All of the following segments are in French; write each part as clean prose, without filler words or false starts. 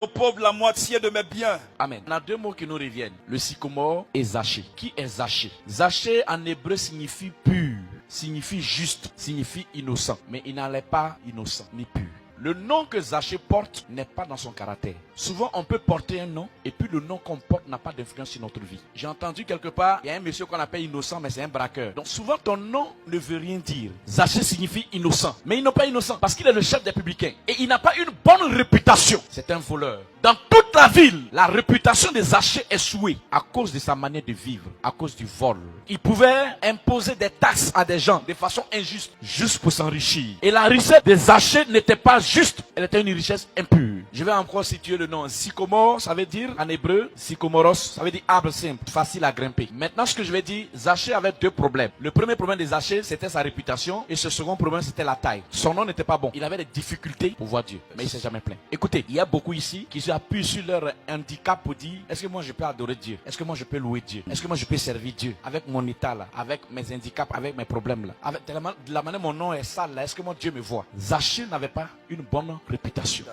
aux pauvres la moitié de mes biens. Amen. On a deux mots qui nous reviennent. Le sycomore et Zachée. Qui est Zachée? Zachée en hébreu signifie pur, signifie juste, signifie innocent. Mais il n'en est pas innocent ni pur. Le nom que Zachée porte n'est pas dans son caractère. Souvent, on peut porter un nom et puis le nom qu'on porte n'a pas d'influence sur notre vie. J'ai entendu quelque part, il y a un monsieur qu'on appelle innocent, mais c'est un braqueur. Donc souvent, ton nom ne veut rien dire. Zachée signifie innocent. Mais il n'est pas innocent parce qu'il est le chef des publicains. Et il n'a pas une bonne réputation. C'est un voleur. Dans toute la ville, la réputation de Zachée est souillée à cause de sa manière de vivre, à cause du vol. Il pouvait imposer des taxes à des gens de façon injuste, juste pour s'enrichir. Et la richesse de Zachée n'était pas juste, elle était une richesse impure. Je vais encore situer le nom. Sycomore, ça veut dire, en hébreu, sycomoros, ça veut dire arbre simple, facile à grimper. Maintenant, ce que je vais dire, Zachée avait deux problèmes. Le premier problème de Zachée, c'était sa réputation, et ce second problème, c'était la taille. Son nom n'était pas bon. Il avait des difficultés pour voir Dieu, mais il s'est jamais plaint. Écoutez, il y a beaucoup ici qui s'appuient sur leur handicap pour dire, est-ce que moi je peux adorer Dieu? Est-ce que moi je peux louer Dieu? Est-ce que moi je peux servir Dieu? Avec mon état là, avec mes handicaps, avec mes problèmes là, avec de la manière mon nom est sale là, est-ce que moi Dieu me voit? Zachée n'avait pas une bonne réputation.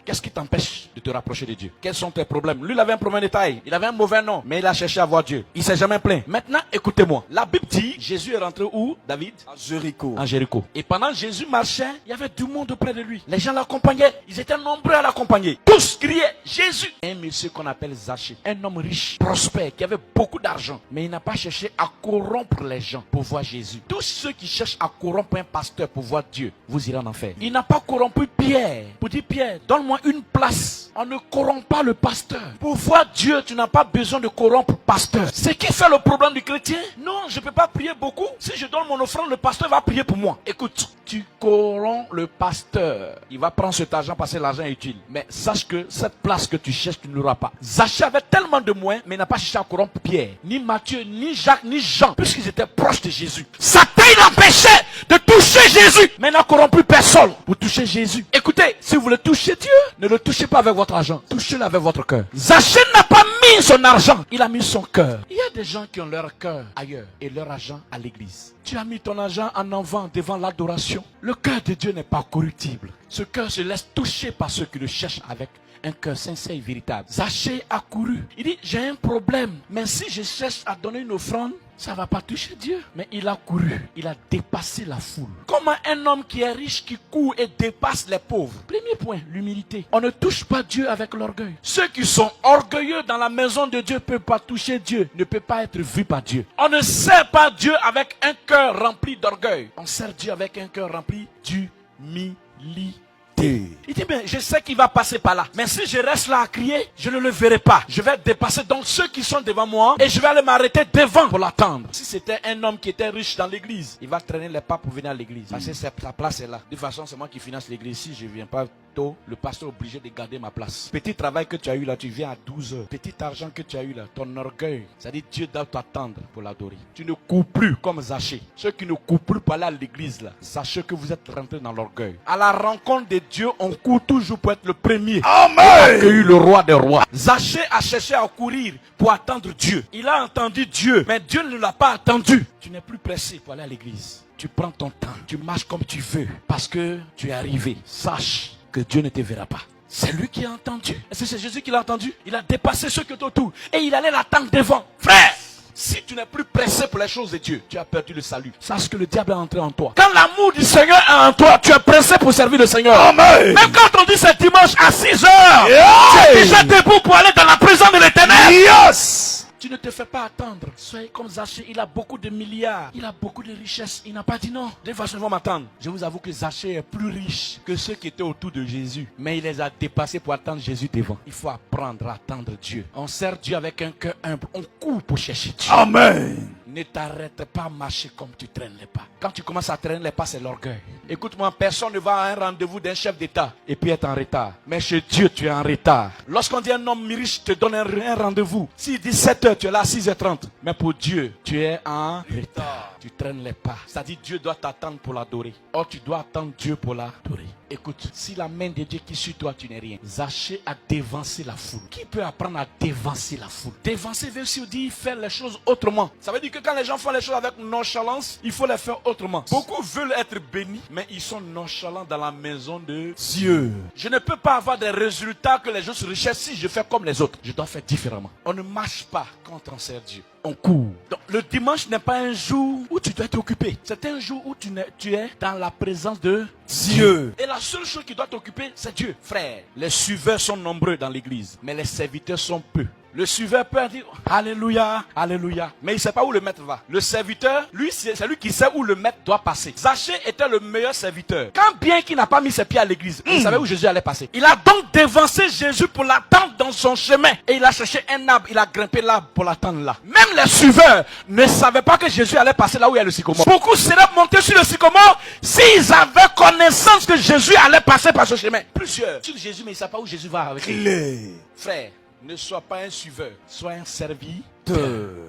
Qu'est-ce qui t'empêche de te rapprocher de Dieu? Quels sont tes problèmes? Lui, il avait un problème de taille. Il avait un mauvais nom, mais il a cherché à voir Dieu. Il s'est jamais plaint. Maintenant, écoutez-moi. La Bible dit, Jésus est rentré où, David? À Jéricho. En Jéricho. Et pendant que Jésus marchait, il y avait du monde auprès de lui. Les gens l'accompagnaient. Ils étaient nombreux à l'accompagner. Tous criaient Jésus. Un monsieur qu'on appelle Zachée. Un homme riche, prospère, qui avait beaucoup d'argent. Mais il n'a pas cherché à corrompre les gens pour voir Jésus. Tous ceux qui cherchent à corrompre un pasteur pour voir Dieu, vous irez en enfer. Il n'a pas corrompu Pierre. Pour dire Pierre, donne-moi une place. On ne corrompt pas le pasteur. Pour voir Dieu, tu n'as pas besoin de corrompre le pasteur. C'est qui fait le problème du chrétien? Non, je ne peux pas prier beaucoup. Si je donne mon offrande, le pasteur va prier pour moi. Écoute, tu corromps le pasteur. Il va prendre cet argent parce que l'argent est utile. Mais sache que cette place que tu cherches, tu ne l'auras pas. Zachée avait tellement de moyens, mais il n'a pas cherché à corrompre Pierre, ni Matthieu, ni Jacques, ni Jean, puisqu'ils étaient proches de Jésus. Sa taille l'empêchait de toucher Jésus, mais il n'a corrompu personne pour toucher Jésus. Écoutez, si vous voulez toucher Dieu, ne le touchez pas avec votre argent. Touchez-le avec votre cœur. Zachée n'a pas mis son argent, il a mis son cœur. Il y a des gens qui ont leur cœur ailleurs et leur argent à l'église. Tu as mis ton argent en avant devant l'adoration. Le cœur de Dieu n'est pas corruptible. Ce cœur se laisse toucher par ceux qui le cherchent avec un cœur sincère et véritable. Zachée a couru. Il dit, j'ai un problème. Mais si je cherche à donner une offrande, ça ne va pas toucher Dieu. Mais il a couru. Il a dépassé la foule. Comment un homme qui est riche, qui court et dépasse les pauvres? Premier point, l'humilité. On ne touche pas Dieu avec l'orgueil. Ceux qui sont orgueilleux dans la maison de Dieu ne peuvent pas toucher Dieu, ne peuvent pas être vus par Dieu. On ne sert pas Dieu avec un cœur rempli d'orgueil. On sert Dieu avec un cœur rempli d'humilité. Il dit, mais je sais qu'il va passer par là. Mais si je reste là à crier, je ne le verrai pas. Je vais dépasser donc ceux qui sont devant moi et je vais aller m'arrêter devant pour l'attendre. Si c'était un homme qui était riche dans l'église, il va traîner les pas pour venir à l'église. Parce que sa place est là. De toute façon, c'est moi qui finance l'église. Si je ne viens pas tôt, le pasteur est obligé de garder ma place. Petit travail que tu as eu là, tu viens à 12 heures. Petit argent que tu as eu là, ton orgueil. C'est-à-dire Dieu doit t'attendre pour l'adorer. Tu ne cours plus comme Zachée. Ceux qui ne courent plus pour aller à l'église là, sachez que vous êtes rentrés dans l'orgueil. À la rencontre de Dieu, on court toujours pour être le premier. Amen. Pour accueillir le roi des rois. Zachée a cherché à courir pour attendre Dieu. Il a entendu Dieu, mais Dieu ne l'a pas attendu. Tu n'es plus pressé pour aller à l'église. Tu prends ton temps. Tu marches comme tu veux parce que tu es arrivé. Sache que Dieu ne te verra pas. C'est lui qui a entendu. Est-ce que c'est Jésus qui l'a entendu? Il a dépassé ceux qui étaient autour et il allait l'attendre devant. Frère, si tu n'es plus pressé pour les choses de Dieu, tu as perdu le salut. Sache que le diable est entré en toi. Quand l'amour du Seigneur est en toi, tu es pressé pour servir le Seigneur. Amen. Même quand on dit c'est dimanche à 6 heures, tu es déjà debout pour aller dans la présence de l'Éternel. Yes. Tu ne te fais pas attendre. Soyez comme Zachée, il a beaucoup de milliards. Il a beaucoup de richesses. Il n'a pas dit non. De toute façon, ils vont m'attendre. Je vous avoue que Zachée est plus riche que ceux qui étaient autour de Jésus. Mais il les a dépassés pour attendre Jésus devant. Il faut apprendre à attendre Dieu. On sert Dieu avec un cœur humble. On court pour chercher Dieu. Amen. Ne t'arrête pas à marcher comme tu traînes les pas. Quand tu commences à traîner les pas, c'est l'orgueil. Écoute-moi, personne ne va à un rendez-vous d'un chef d'État et puis être en retard. Mais chez Dieu, tu es en retard. Lorsqu'on dit un homme riche te donne un rendez-vous, s'il dit 7 heures, tu es là à 6h30. Mais pour Dieu, tu es en retard. Tu traînes les pas. C'est-à-dire Dieu doit t'attendre pour l'adorer. Or, tu dois attendre Dieu pour l'adorer. Écoute, si la main de Dieu qui suit toi, tu n'es rien. Zaché a dévancé la foule. Qui peut apprendre à dévancer la foule? Dévancer veut aussi dire faire les choses autrement. Ça veut dire que quand les gens font les choses avec nonchalance, il faut les faire autrement. Beaucoup veulent être bénis, mais ils sont nonchalants dans la maison de Dieu. Je ne peux pas avoir des résultats que les gens se recherchent si je fais comme les autres. Je dois faire différemment. On ne marche pas quand on sert Dieu. On court. Donc le dimanche n'est pas un jour où tu dois être occupé. C'est un jour où tu es dans la présence de Dieu. Et la seule chose qui doit t'occuper, c'est Dieu. Frère, les suiveurs sont nombreux dans l'église, mais les serviteurs sont peu. Le suiveur peut dire Alléluia, Alléluia, mais il ne sait pas où le maître va. Le serviteur, lui, c'est lui qui sait où le maître doit passer. Zaché était le meilleur serviteur. Quand bien qu'il n'a pas mis ses pieds à l'église, il savait où Jésus allait passer. Il a donc dévancé Jésus pour l'attendre dans son chemin. Et il a cherché un arbre, il a grimpé l'arbre pour l'attendre là. Même les suiveurs ne savaient pas que Jésus allait passer là où il y a le sycomore. Beaucoup seraient montés sur le sycomore s'ils avaient connaissance que Jésus allait passer par ce chemin. Plusieurs sur Jésus, mais ils ne savent pas où Jésus va avec eux. Frère, ne sois pas un suiveur, sois un serviteur.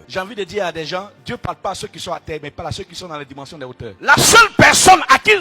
J'ai envie de dire à des gens, Dieu ne parle pas à ceux qui sont à terre, mais parle à ceux qui sont dans les dimensions des hauteurs. La seule personne à qui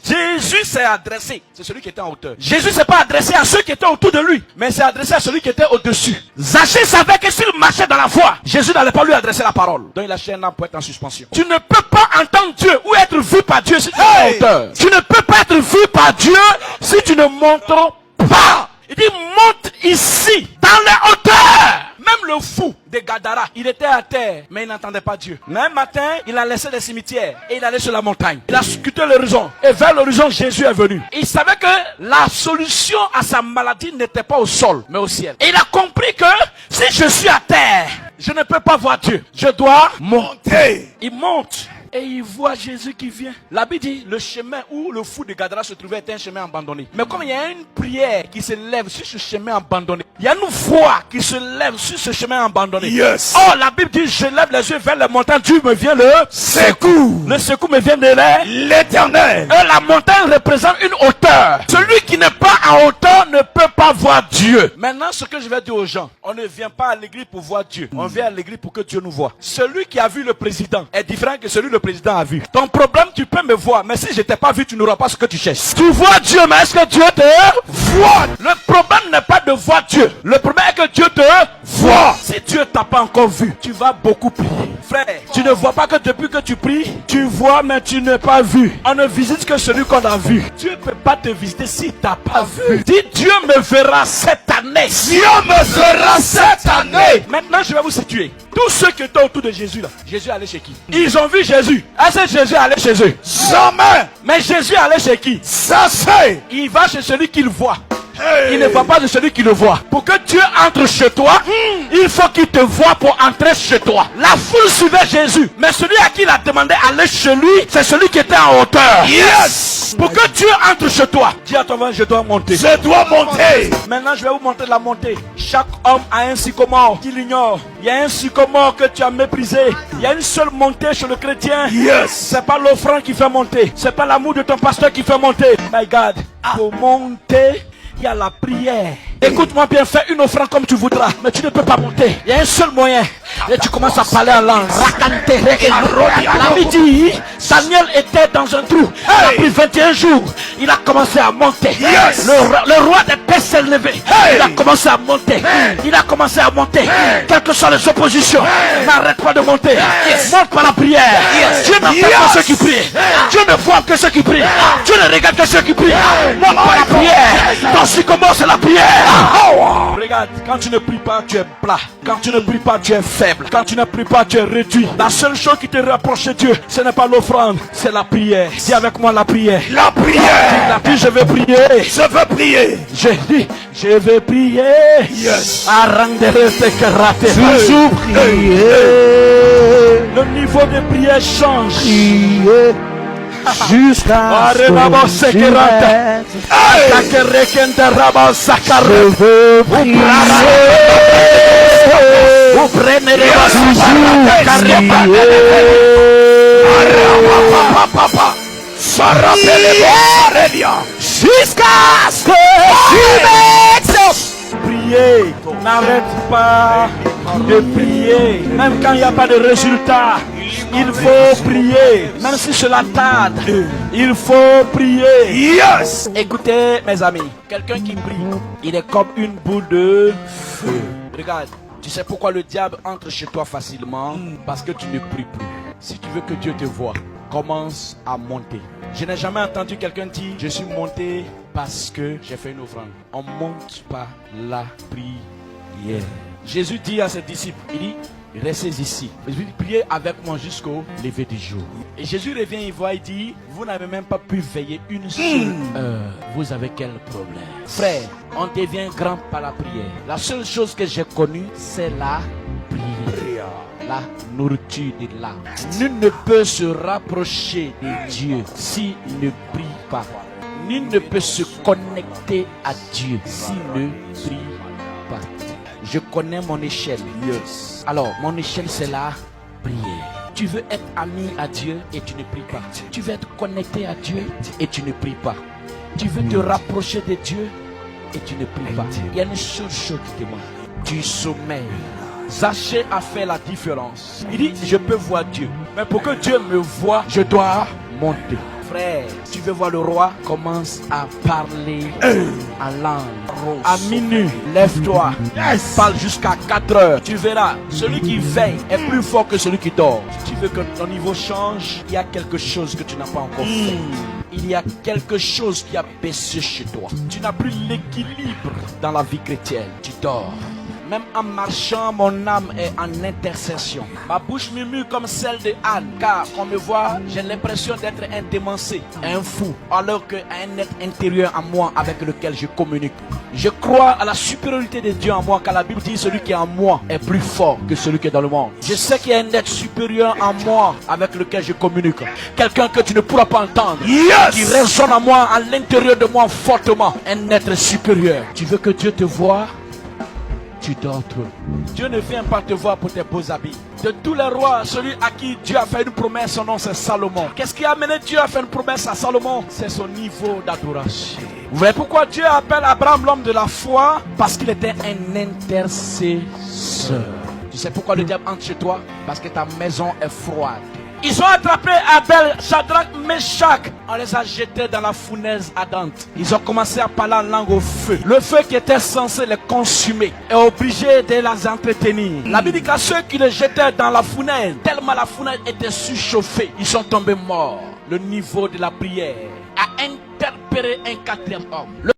Jésus s'est adressé, c'est celui qui était en hauteur. Jésus ne s'est pas adressé à ceux qui étaient autour de lui, mais s'est adressé à celui qui était au-dessus. Zaché savait que s'il marchait dans la foi, Jésus n'allait pas lui adresser la parole. Donc il a acheté un arbre pour être en suspension. Tu ne peux pas entendre Dieu ou être vu par Dieu si tu es en hauteur. Tu ne peux pas être vu par Dieu si tu ne montres pas. Il dit monte ici, dans les hauteurs. Même le fou de Gadara, il était à terre, mais il n'entendait pas Dieu. Mais un matin, il a laissé les cimetières et il allait sur la montagne. Il a scruté l'horizon. Et vers l'horizon, Jésus est venu. Il savait que la solution à sa maladie n'était pas au sol, mais au ciel. Et il a compris que si je suis à terre, je ne peux pas voir Dieu. Je dois monter. Il monte. Et il voit Jésus qui vient. La Bible dit, le chemin où le fou de Gadara se trouvait était un chemin abandonné. Mais comme il y a une prière qui se lève sur ce chemin abandonné, il y a une foi qui se lève sur ce chemin abandonné. Yes. Oh, la Bible dit, je lève les yeux vers les montagnes, Dieu me vient le secours. Le secours me vient de l'Éternel. Et la montagne représente une hauteur. Celui qui n'est pas en hauteur ne peut pas voir Dieu. Maintenant, ce que je vais dire aux gens, on ne vient pas à l'église pour voir Dieu. On vient à l'église pour que Dieu nous voie. Celui qui a vu le président est différent que celui le président a vu. Ton problème, tu peux me voir, mais si je t'ai pas vu, tu n'auras pas ce que tu cherches. Tu vois Dieu, mais est-ce que Dieu te voit? Le problème n'est pas de voir Dieu. Le problème est que Dieu te voit. Si Dieu t'a pas encore vu, tu vas beaucoup prier. Frère, tu ne vois pas que depuis que tu pries, tu vois, mais tu n'es pas vu. On ne visite que celui qu'on a vu. Dieu ne peut pas te visiter s'il t'a pas vu. Dis, Dieu me verra cette année. Dieu me verra cette année. Maintenant, je vais vous situer. Tous ceux qui étaient autour de Jésus là, Jésus allait chez qui? Ils ont vu Jésus. Est-ce que Jésus allait chez eux? Jamais. Mais Jésus allait chez qui? Ça c'est. Il va chez celui qu'il voit. Il ne va pas de celui qui le voit. Pour que Dieu entre chez toi, il faut qu'il te voie pour entrer chez toi. La foule suivait Jésus, mais celui à qui il a demandé d'aller chez lui, c'est celui qui était en hauteur. Yes. Pour que Dieu entre chez toi, dis à ton voisin, je dois monter. Je dois monter. Maintenant, je vais vous montrer la montée. Chaque homme a un sycomore qu'il ignore. Il y a un sycomore que tu as méprisé. Il y a une seule montée chez le chrétien. Yes. C'est pas l'offrande qui fait monter. C'est pas l'amour de ton pasteur qui fait monter. My God, pour monter, il y a la prière. Écoute-moi bien, fais une offrande comme tu voudras, mais tu ne peux pas monter. Il y a un seul moyen. Et tu commences à parler en langue. La midi, Daniel était dans un trou. Il a pris 21 jours. Il a commencé à monter. Yes. Le roi des paix s'est levé. Il a commencé à monter. Il a commencé à monter. Quelles que soient les oppositions, n'arrête pas de monter. Monte par la prière. Dieu n'entend que ceux qui prient. Dieu ne voit que ceux qui prient. Dieu ne regarde que ceux qui prient. Monte par la prière. Dans ce qui commence la prière. Regarde, quand tu ne pries pas, tu es plat. Quand tu ne pries pas, tu es faible. Quand tu ne pries pas, tu es réduit. La seule chose qui te rapproche de Dieu, ce n'est pas l'offrande, c'est la prière. Dis avec moi la prière. La prière. Dis, je vais prier. Je veux prier. J'ai dit, je vais prier. Yes. Toujours prier. Le niveau de prière change. Jusqu'à ce que je mette. Je veux prier. Vous prenez les jusqu'à ce que tu m'exauces. Priez, n'arrête pas de prier. Même quand il n'y a pas de résultat, il faut prier. Même si cela tarde, il faut prier. Yes. Écoutez, mes amis, quelqu'un qui prie, il est comme une boule de feu. Regarde, tu sais pourquoi le diable entre chez toi facilement? Parce que tu ne pries plus. Si tu veux que Dieu te voie, commence à monter. Je n'ai jamais entendu quelqu'un dire, je suis monté parce que j'ai fait une offrande. On monte par la prière. Jésus dit à ses disciples, il dit, restez ici. Priez avec moi jusqu'au lever du jour. Et Jésus revient, il voit, il dit, vous n'avez même pas pu veiller une seule heure. Vous avez quel problème? Frère, on devient grand par la prière. La seule chose que j'ai connue, c'est la prière. La nourriture de l'âme. Nul ne peut se rapprocher de Dieu s'il ne prie pas. Nul ne peut se connecter à Dieu s'il ne prie pas. Je connais mon échelle. Yes. Alors, mon échelle, c'est la prière. Tu veux être ami à Dieu et tu ne pries pas. Tu veux être connecté à Dieu et tu ne pries pas. Tu veux te rapprocher de Dieu et tu ne pries pas. Il y a une seule chose qui te manque. Du sommeil. Zachée a fait la différence. Il dit, je peux voir Dieu. Mais pour que Dieu me voie, je dois monter. Frère, tu veux voir le roi? Commence à parler en langue. À minuit, lève-toi. Parle jusqu'à 4 heures. Tu verras, celui qui veille est plus fort que celui qui dort. Si tu veux que ton niveau change, il y a quelque chose que tu n'as pas encore fait. Il y a quelque chose qui a baissé chez toi. Tu n'as plus l'équilibre dans la vie chrétienne. Tu dors. Même en marchant, mon âme est en intercession. Ma bouche murmure comme celle de Anne. Car quand on me voit, j'ai l'impression d'être un démensé, un fou. Alors qu'un être intérieur en moi avec lequel je communique. Je crois à la supériorité de Dieu en moi. Car la Bible dit celui qui est en moi est plus fort que celui qui est dans le monde. Je sais qu'il y a un être supérieur en moi avec lequel je communique. Quelqu'un que tu ne pourras pas entendre. Yes. Qui résonne en moi, à l'intérieur de moi fortement. Un être supérieur. Tu veux que Dieu te voie? Tu dors trop. Dieu ne vient pas te voir pour tes beaux habits. De tous les rois, celui à qui Dieu a fait une promesse, son nom c'est Salomon. Qu'est-ce qui a amené Dieu à faire une promesse à Salomon? C'est son niveau d'adoration. Vous voyez pourquoi Dieu appelle Abraham l'homme de la foi? Parce qu'il était un intercesseur. Tu sais pourquoi le diable entre chez toi? Parce que ta maison est froide. Ils ont attrapé Abel, Shadrach, Meshach. On les a jetés dans la fournaise ardente. Ils ont commencé à parler en langue au feu. Le feu qui était censé les consumer est obligé de les entretenir. La Bible dit qu'à ceux qui les jetaient dans la fournaise, tellement la fournaise était surchauffée, ils sont tombés morts. Le niveau de la prière a interpellé un quatrième homme.